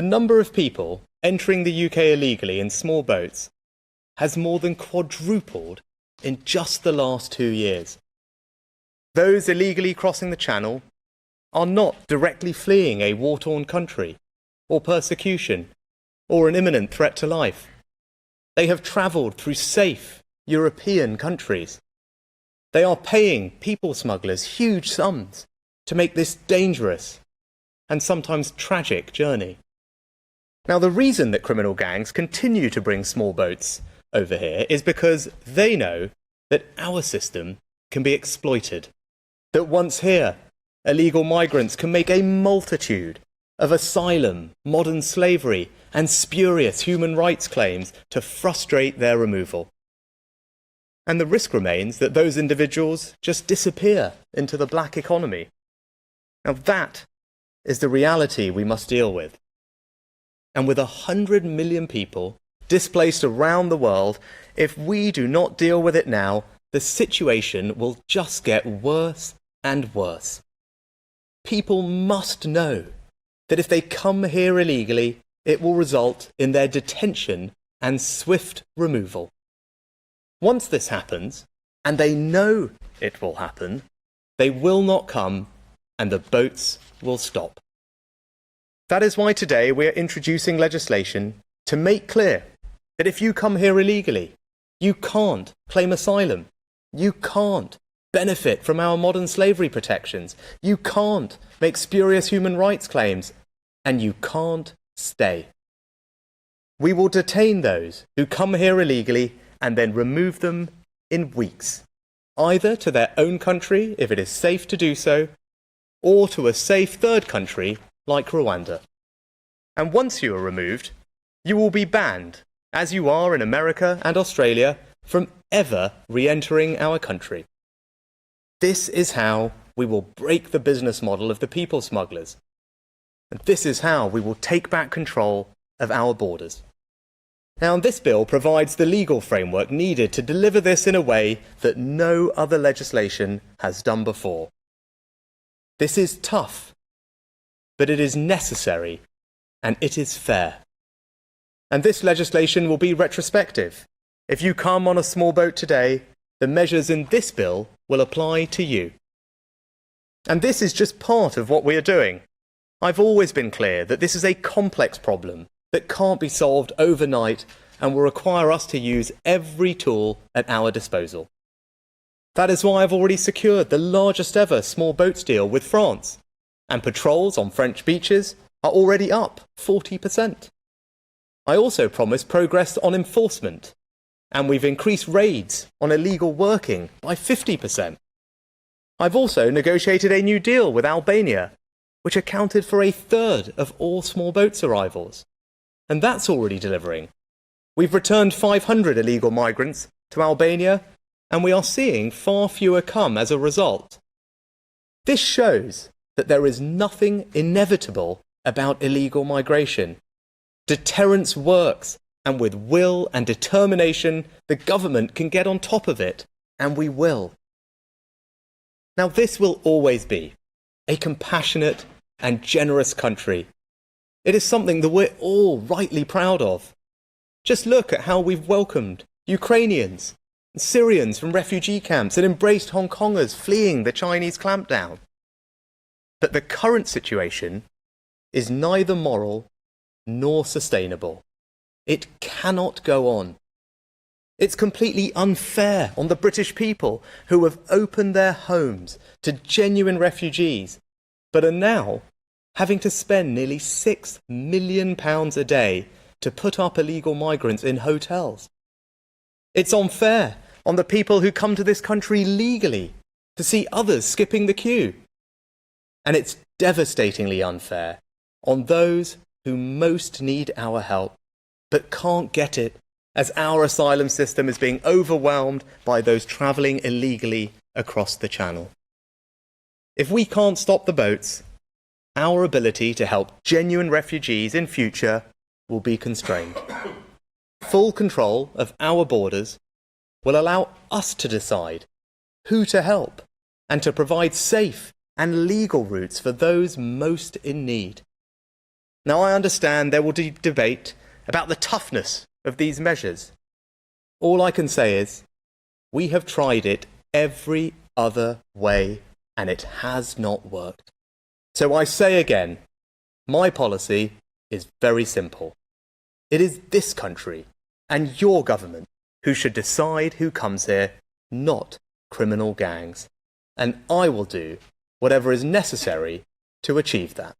The number of people entering the UK illegally in small boats has more than quadrupled in just the last 2 years. Those illegally crossing the Channel are not directly fleeing a war-torn country, or persecution, or an imminent threat to life. They have travelled through safe European countries. They are paying people smugglers huge sums to make this dangerous and sometimes tragic journey. Now, the reason that criminal gangs continue to bring small boats over here is because they know that our system can be exploited. That once here, illegal migrants can make a multitude of asylum, modern slavery, and spurious human rights claims to frustrate their removal. And the risk remains that those individuals just disappear into the black economy. Now that is the reality we must deal with. And with 100 million people displaced around the world, if we do not deal with it now, the situation will just get worse and worse. People must know that if they come here illegally, it will result in their detention and swift removal. Once this happens, and they know it will happen, they will not come and the boats will stop. That is why today we are introducing legislation to make clear that if you come here illegally, you can't claim asylum, you can't benefit from our modern slavery protections, you can't make spurious human rights claims, and you can't stay. We will detain those who come here illegally and then remove them in weeks, either to their own country if it is safe to do so, or to a safe third country like Rwanda. And once you are removed, you will be banned, as you are in America and Australia, from ever re-entering our country. This is how we will break the business model of the people smugglers. And this is how we will take back control of our borders. Now, this bill provides the legal framework needed to deliver this in a way that no other legislation has done before. This is tough, but it is necessary and it is fair. And this legislation will be retrospective. If you come on a small boat today, the measures in this bill will apply to you. And this is just part of what we are doing. I've always been clear that this is a complex problem that can't be solved overnight and will require us to use every tool at our disposal. That is why I've already secured the largest ever small boats deal with France, and patrols on French beaches are already up 40%. I also promised progress on enforcement, and we've increased raids on illegal working by 50%. I've also negotiated a new deal with Albania, which accounted for a third of all small boats arrivals. And that's already delivering. We've returned 500 illegal migrants to Albania, and we are seeing far fewer come as a result. This shows that there is nothing inevitable about illegal migration. Deterrence works, and with will and determination, the government can get on top of it, and we will. Now, this will always be a compassionate and generous country. It is something that we're all rightly proud of. Just look at how we've welcomed Ukrainians and Syrians from refugee camps and embraced Hong Kongers fleeing the Chinese clampdown. But the current situation is neither moral nor sustainable. It cannot go on. It's completely unfair on the British people who have opened their homes to genuine refugees, but are now having to spend nearly £6 million a day to put up illegal migrants in hotels. It's unfair on the people who come to this country legally to see others skipping the queue. And it's devastatingly unfair on those who most need our help but can't get it, as our asylum system is being overwhelmed by those travelling illegally across the Channel. If we can't stop the boats, our ability to help genuine refugees in future will be constrained. Full control of our borders will allow us to decide who to help and to provide safe and legal routes for those most in need. Now, I understand there will be debate about the toughness of these measures. All I can say is, we have tried it every other way and it has not worked. So I say again, my policy is very simple. It is this country and your government who should decide who comes here, not criminal gangs. And I will do whatever is necessary to achieve that.